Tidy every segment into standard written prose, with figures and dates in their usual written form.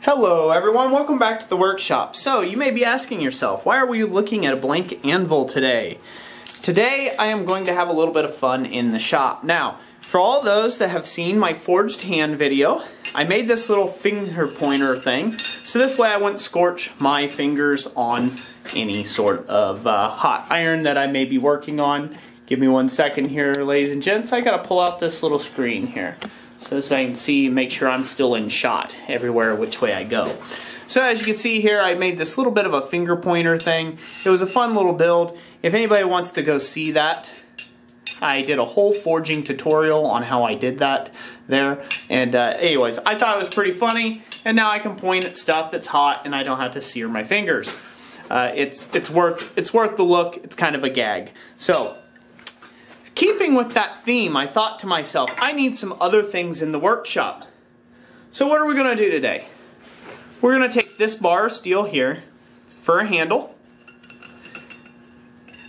Hello everyone, welcome back to the workshop. So you may be asking yourself, why are we looking at a blank anvil today? Today I am going to have a little bit of fun in the shop. Now, for all those that have seen my forged hand video, I made this little finger pointer thing, so this way I wouldn't scorch my fingers on any sort of hot iron that I may be working on. Give me 1 second here, ladies and gents. I gotta pull out this little screen here, so this way I can see and make sure I'm still in shot everywhere which way I go. So as you can see here, I made this little bit of a finger pointer thing. It was a fun little build. If anybody wants to go see that, I did a whole forging tutorial on how I did that there. And anyways, I thought it was pretty funny, and now I can point at stuff that's hot and I don't have to sear my fingers. It's worth the look. It's kind of a gag. So, keeping with that theme, I thought to myself, I need some other things in the workshop. So what are we going to do today? We're going to take this bar of steel here for a handle,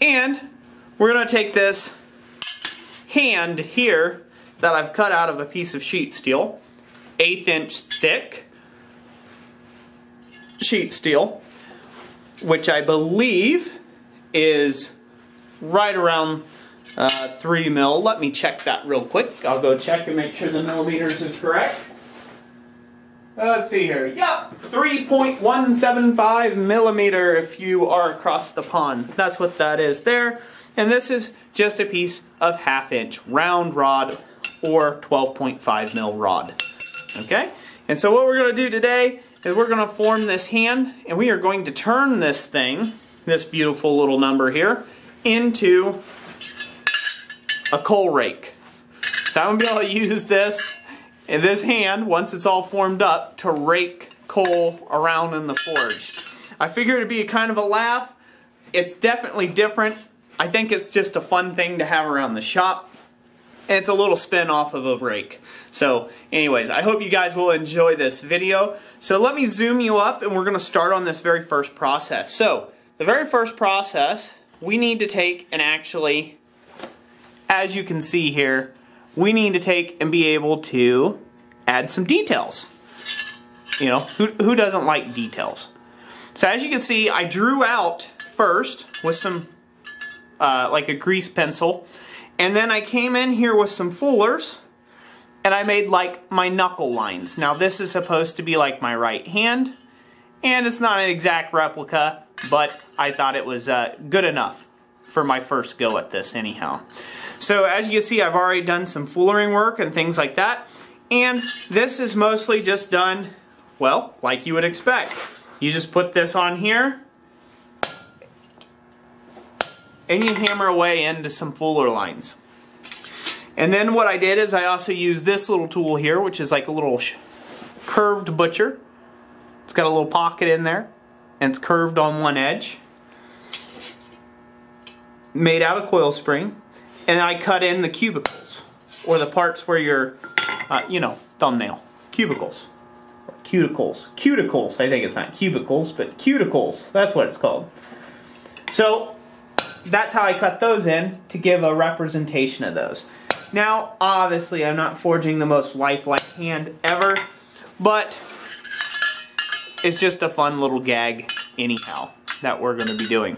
and we're going to take this hand here that I've cut out of a piece of sheet steel, 1/8 inch thick sheet steel, which I believe is right around 3 mil. Let me check that real quick. I'll go check and make sure the millimeters is correct. Let's see here. Yep, 3.175 millimeter if you are across the pond. That's what that is there. And this is just a piece of 1/2 inch round rod or 12.5 mil rod. Okay? And so what we're going to do today is we're going to form this hand, and we are going to turn this thing, this beautiful little number here, into a coal rake. So I'm going to be able to use this in this hand, once it's all formed up, to rake coal around in the forge. I figured it'd be a kind of a laugh. It's definitely different. I think it's just a fun thing to have around the shop. And it's a little spin off of a rake. So anyways, I hope you guys will enjoy this video. So let me zoom you up, and we're going to start on this very first process. So the very first process, we need to take and actually, as you can see here, we need to take and be able to add some details. You know, who doesn't like details? So as you can see, I drew out first with some, like a grease pencil, and then I came in here with some fullers, and I made like my knuckle lines. Now this is supposed to be like my right hand, and it's not an exact replica, but I thought it was good enough for my first go at this anyhow. So as you can see, I've already done some fullering work and things like that. And this is mostly just done, well, like you would expect. You just put this on here, and you hammer away into some fuller lines. And then what I did is I also used this little tool here, which is like a little curved butcher. It's got a little pocket in there, and it's curved on one edge. Made out of coil spring. And I cut in the cubicles, or the parts where your, you know, thumbnail. Cubicles. Cuticles. I think it's not cubicles, but cuticles. That's what it's called. So, that's how I cut those in to give a representation of those. Now, obviously, I'm not forging the most lifelike hand ever, but it's just a fun little gag anyhow that we're going to be doing.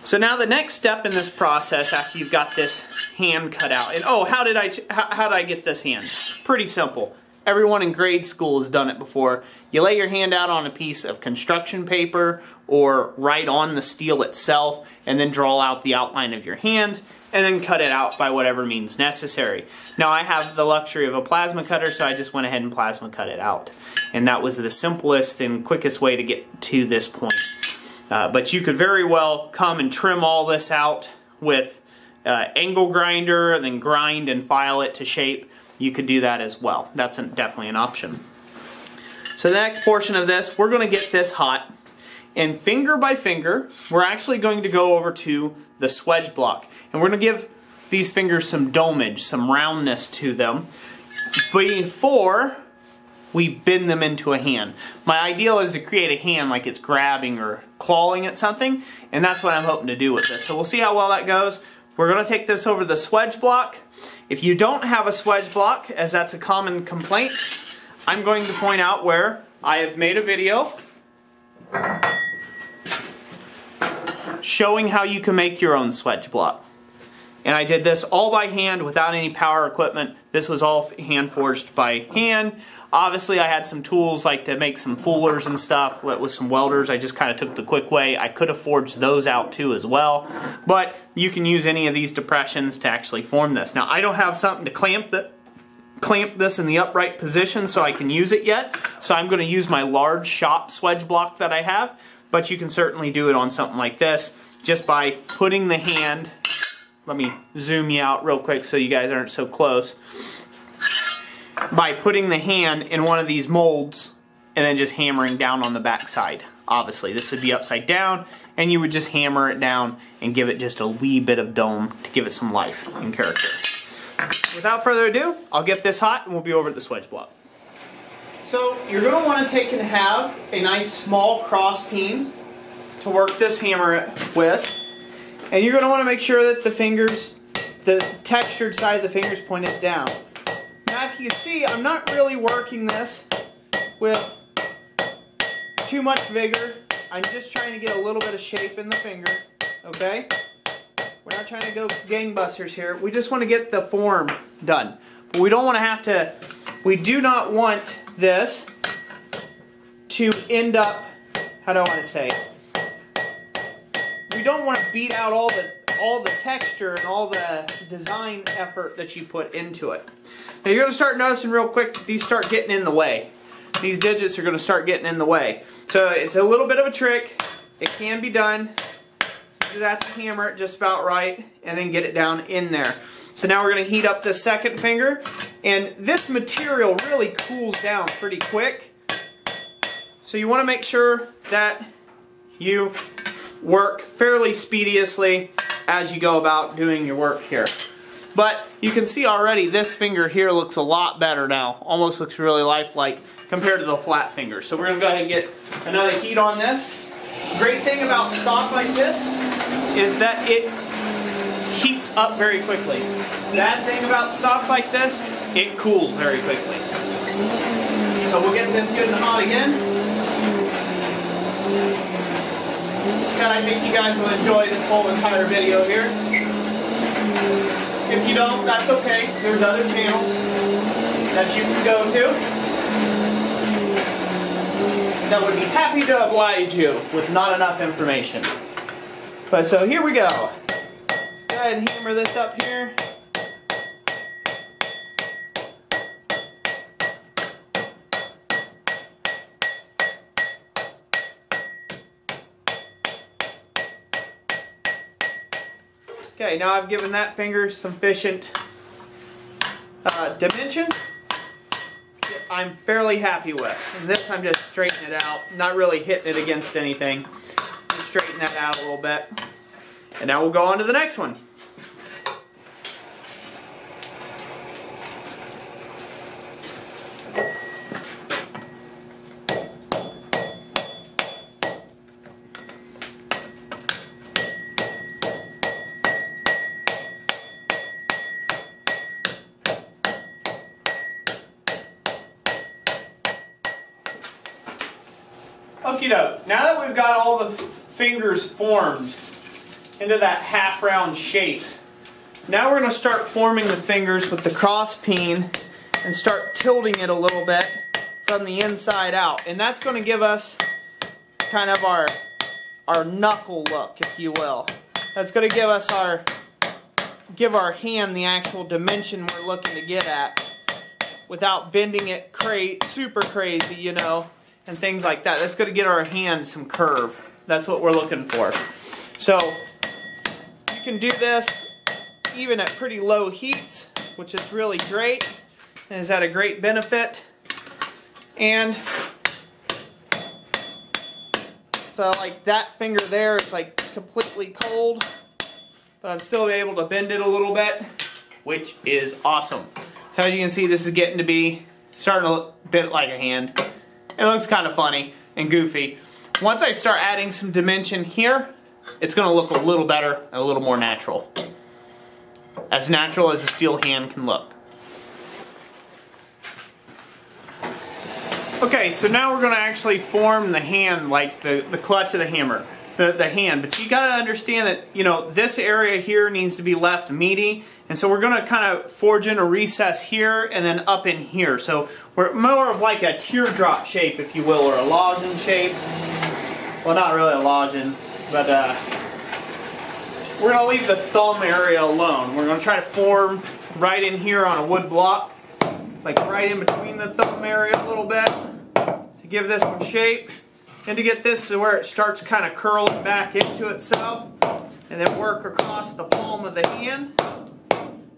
So now the next step in this process, after you've got this hand cut out, and oh, how did I get this hand? Pretty simple. Everyone in grade school has done it before. You lay your hand out on a piece of construction paper or right on the steel itself, and then draw out the outline of your hand, and then cut it out by whatever means necessary. Now I have the luxury of a plasma cutter, so I just went ahead and plasma cut it out. And that was the simplest and quickest way to get to this point. But you could very well come and trim all this out with angle grinder, and then grind and file it to shape. You could do that as well. That's definitely an option. So the next portion of this, we're going to get this hot. And finger by finger, we're actually going to go over to the swedge block. And we're going to give these fingers some domage, some roundness to them, before we bend them into a hand. My ideal is to create a hand like it's grabbing or clawing at something, and that's what I'm hoping to do with this. So we'll see how well that goes. We're going to take this over the swedge block. If you don't have a swedge block, as that's a common complaint, I'm going to point out where I have made a video showing how you can make your own swedge block. And I did this all by hand without any power equipment. This was all hand forged by hand. Obviously I had some tools like to make some fullers and stuff with some welders. I just kind of took the quick way. I could have forged those out too as well. But you can use any of these depressions to actually form this. Now I don't have something to clamp this in the upright position so I can use it yet. So I'm going to use my large shop swedge block that I have. But you can certainly do it on something like this just by putting the hand. Let me zoom you out real quick so you guys aren't so close. By putting the hand in one of these molds and then just hammering down on the back side. Obviously, this would be upside down, and you would just hammer it down and give it just a wee bit of dome to give it some life and character. Without further ado, I'll get this hot and we'll be over at the swedge block. So you're going to want to take and have a nice small cross peen to work this hammer with. And you're going to want to make sure that the fingers, the textured side of the fingers pointed down. Now if you can see, I'm not really working this with too much vigor. I'm just trying to get a little bit of shape in the finger, okay? We're not trying to go gangbusters here. We just want to get the form done. But we don't want to have to, we do not want this to end up, how do I want to say, we don't want to beat out all the texture and all the design effort that you put into it. Now you're going to start noticing real quick these start getting in the way. These digits are going to start getting in the way. So it's a little bit of a trick. It can be done. You just have to hammer it just about right and then get it down in there. So now we're going to heat up the second finger, and this material really cools down pretty quick. So you want to make sure that you work fairly speediously as you go about doing your work here. But you can see already this finger here looks a lot better now. Almost looks really lifelike compared to the flat finger. So we're going to go ahead and get another heat on this. The great thing about stock like this is that it heats up very quickly. Bad thing about stock like this, it cools very quickly. So we'll get this good and hot again. I think you guys will enjoy this whole entire video here. If you don't, that's okay. There's other channels that you can go to that would be happy to oblige you with not enough information. But so here we go. Go ahead and hammer this up here. Okay, now I've given that finger sufficient dimension. I'm fairly happy with. And this I'm just straightening it out, not really hitting it against anything. Just straighten that out a little bit. And now we'll go on to the next one. Okie doke. Now that we've got all the fingers formed into that half round shape, now we're going to start forming the fingers with the cross peen and start tilting it a little bit from the inside out. And that's going to give us kind of our knuckle look, if you will. That's going to give us give our hand the actual dimension we're looking to get at without bending it super crazy, you know, and things like that. That's going to get our hand some curve. That's what we're looking for. So you can do this even at pretty low heats, which is really great and is at a great benefit. And so like that finger there is like completely cold, but I'm still able to bend it a little bit, which is awesome. So as you can see, this is getting to be starting to look a bit like a hand. It looks kind of funny and goofy. Once I start adding some dimension here, it's going to look a little better and a little more natural. As natural as a steel hand can look. Okay, so now we're going to actually form the hand, like the clutch of the hammer, the hand. But you got to understand that, you know, this area here needs to be left meaty. And so we're going to kind of forge in a recess here and then up in here. So we're more of like a teardrop shape, if you will, or a lozenge shape. Well, not really a lozenge, but we're going to leave the thumb area alone. We're going to try to form right in here on a wood block, like right in between the thumb area a little bit, to give this some shape and to get this to where it starts kind of curling back into itself, and then work across the palm of the hand,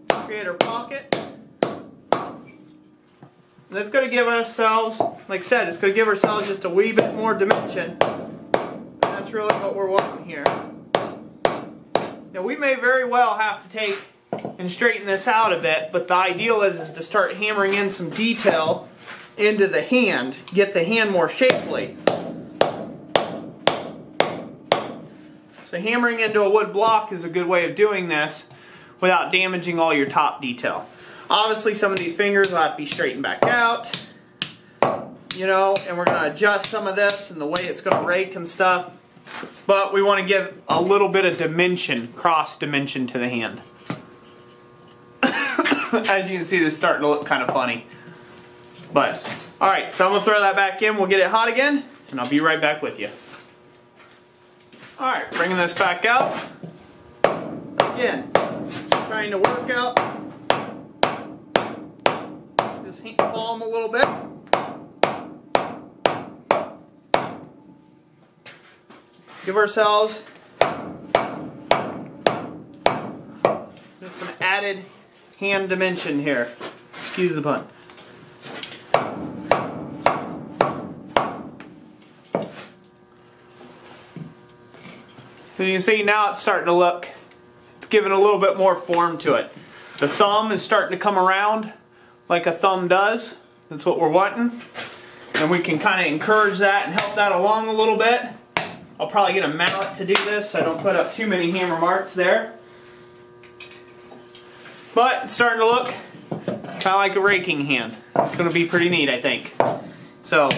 create our pocket. And that's going to give ourselves, like I said, it's going to give ourselves just a wee bit more dimension. And that's really what we're wanting here. Now we may very well have to take and straighten this out a bit, but the ideal is to start hammering in some detail into the hand, get the hand more shapely. So hammering into a wood block is a good way of doing this without damaging all your top detail. Obviously some of these fingers will have to be straightened back out, you know, and we're going to adjust some of this and the way it's going to rake and stuff. But we want to give a little bit of dimension, cross dimension to the hand. As you can see, this is starting to look kind of funny. But, alright, so I'm going to throw that back in, we'll get it hot again, and I'll be right back with you. Alright, bringing this back out. Again, trying to work out this palm a little bit. Give ourselves just some added hand dimension here. Excuse the pun. As you can see, now it's starting to look, it's giving a little bit more form to it. The thumb is starting to come around like a thumb does. That's what we're wanting. And we can kind of encourage that and help that along a little bit. I'll probably get a mallet to do this so I don't put up too many hammer marks there. But it's starting to look kind of like a raking hand. It's going to be pretty neat, I think. So,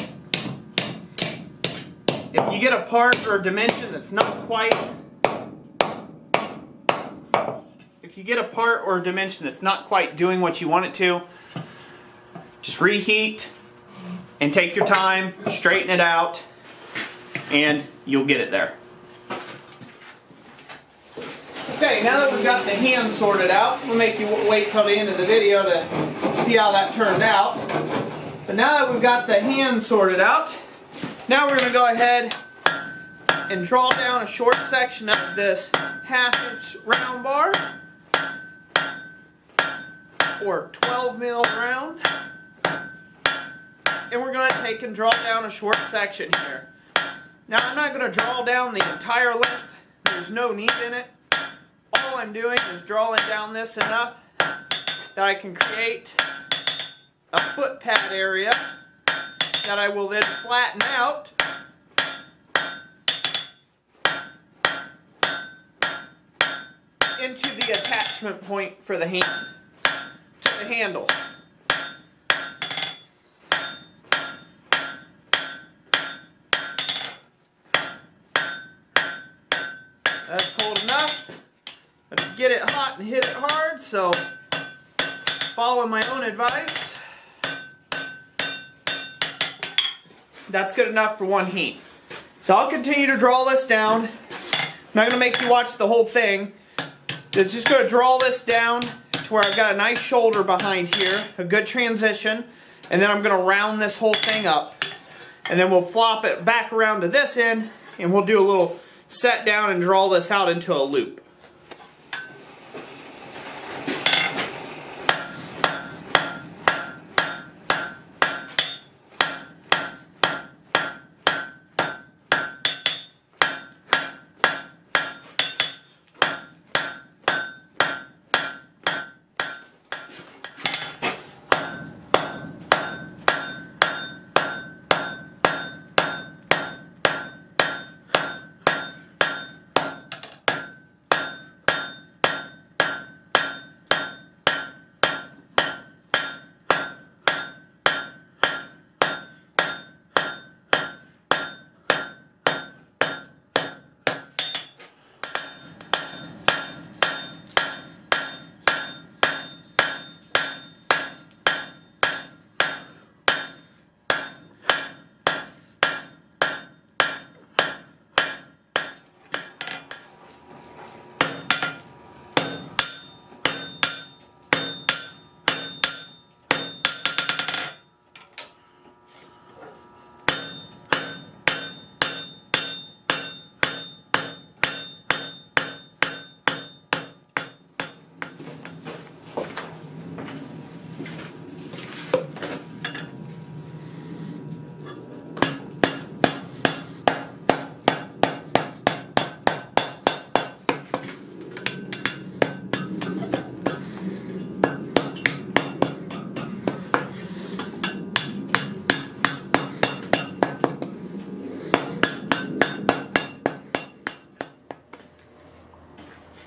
if you get a part or a dimension that's not quite, doing what you want it to, just reheat and take your time, straighten it out, and you'll get it there. Okay, now that we've got the hand sorted out, we'll make you wait till the end of the video to see how that turned out. But now that we've got the hand sorted out, now we're going to go ahead and draw down a short section of this 1/2 inch round bar, or 12 mil round, and we're going to take and draw down a short section here. Now I'm not going to draw down the entire length, there's no need in it. All I'm doing is drawing down this enough that I can create a foot pad area that I will then flatten out into the attachment point for the hand, to the handle. That's cold enough. I have to get it hot and hit it hard, so follow my own advice. That's good enough for one heat. So I'll continue to draw this down. I'm not going to make you watch the whole thing. It's just going to draw this down to where I've got a nice shoulder behind here, a good transition, and then I'm going to round this whole thing up. And then we'll flop it back around to this end, and we'll do a little set down and draw this out into a loop.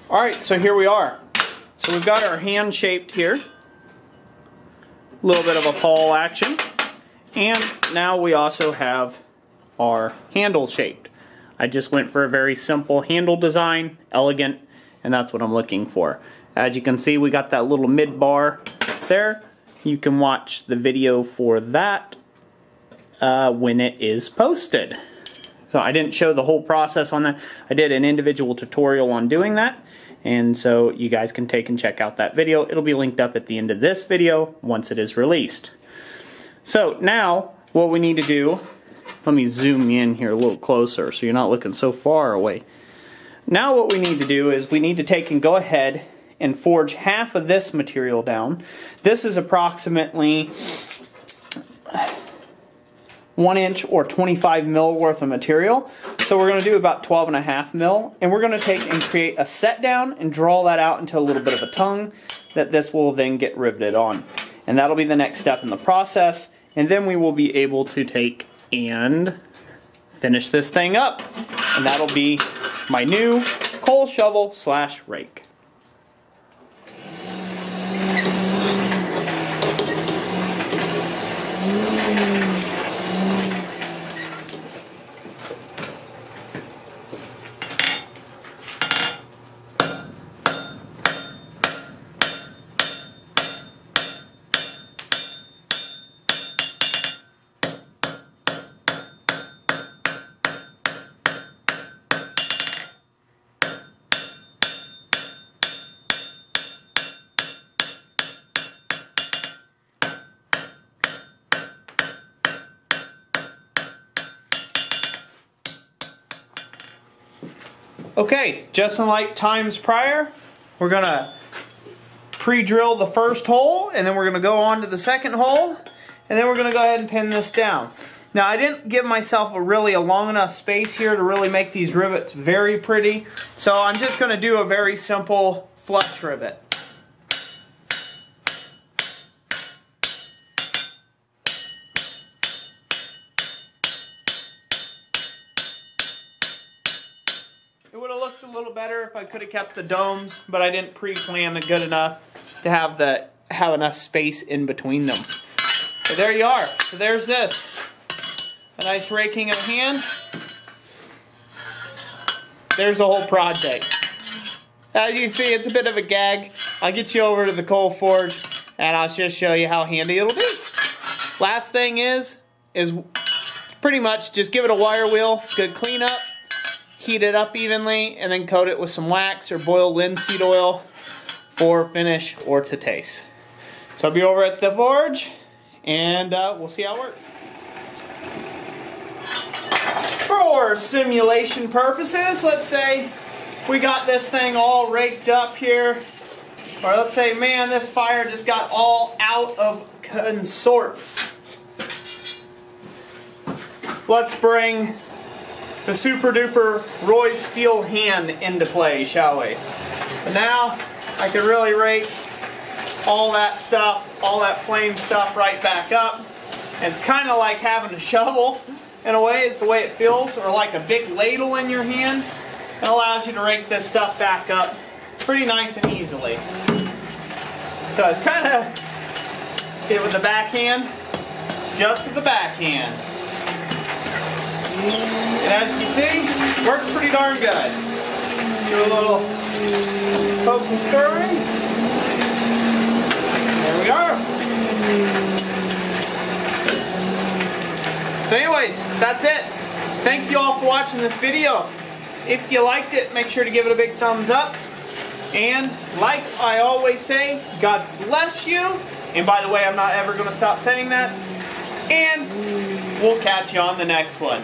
Alright, so here we are. So we've got our hand shaped here. A little bit of a pawl action. And now we also have our handle shaped. I just went for a very simple handle design, elegant, and that's what I'm looking for. As you can see, we got that little mid bar there. You can watch the video for that when it is posted. So I didn't show the whole process on that. I did an individual tutorial on doing that. And so you guys can take and check out that video. It'll be linked up at the end of this video once it is released. So now what we need to do, let me zoom in here a little closer so you're not looking so far away. Now what we need to do is we need to take and go ahead and forge half of this material down. This is approximately 1 inch or 25 mil worth of material. So we're going to do about 12.5 mil, and we're going to take and create a set down and draw that out into a little bit of a tongue that this will then get riveted on. And that'll be the next step in the process, and then we will be able to take and finish this thing up. And that'll be my new coal shovel / rake. Okay, just like times prior, we're going to pre-drill the first hole, and then we're going to go on to the second hole, and then we're going to go ahead and pin this down. Now, I didn't give myself a long enough space here to really make these rivets very pretty, so I'm just going to do a very simple flush rivet. It would have looked a little better if I could have kept the domes, but I didn't pre-plan it good enough to have enough space in between them. So there you are. So there's this. A nice raking of the hand. There's the whole project. As you see, it's a bit of a gag. I'll get you over to the coal forge, and I'll just show you how handy it'll be. Last thing is pretty much just give it a wire wheel, good cleanup. Heat it up evenly, and then coat it with some wax or boiled linseed oil for finish or to taste. So I'll be over at the forge, and we'll see how it works. For simulation purposes, let's say we got this thing all raked up here, or let's say, man, this fire just got all out of consorts. Let's bring the super duper Roy steel hand into play, shall we? But now I can really rake all that stuff, all that flame stuff right back up. And it's kind of like having a shovel in a way, is the way it feels, or like a big ladle in your hand. It allows you to rake this stuff back up pretty nice and easily. So it's kind of it with the backhand, just with the backhand. And as you can see, works pretty darn good. Do a little poke and stirring. There we are. So anyways, that's it. Thank you all for watching this video. If you liked it, make sure to give it a big thumbs up. And like I always say, God bless you. And by the way, I'm not ever going to stop saying that. And we'll catch you on the next one.